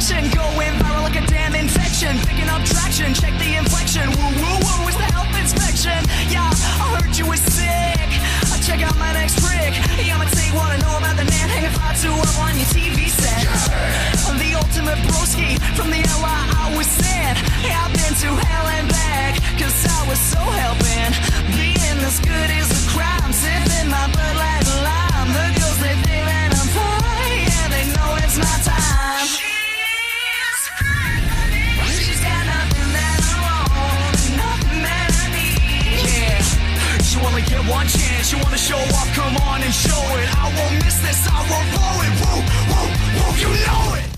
passion, going viral like a damn infection. Picking up traction, check the inflection. Woo woo woo, it's the health inspection. Yeah, I heard you were sick. Check out my next trick. I'ma take what I know about the man. Hang a 5-2 on your TV set. I'm the ultimate broski from the LI was sent. Yeah, I've been to hell and back, cause I was so helping. Being this good is a crime. Sipping my Bud Light Lime. The girls, they think that I'm fine. Yeah, they know it's my time. She's got nothing that I want, nothing that I need. Yeah, you only get one chance. You wanna show off, come on and show it. I won't miss this, I won't blow it. Woo, woo, woo, you know it.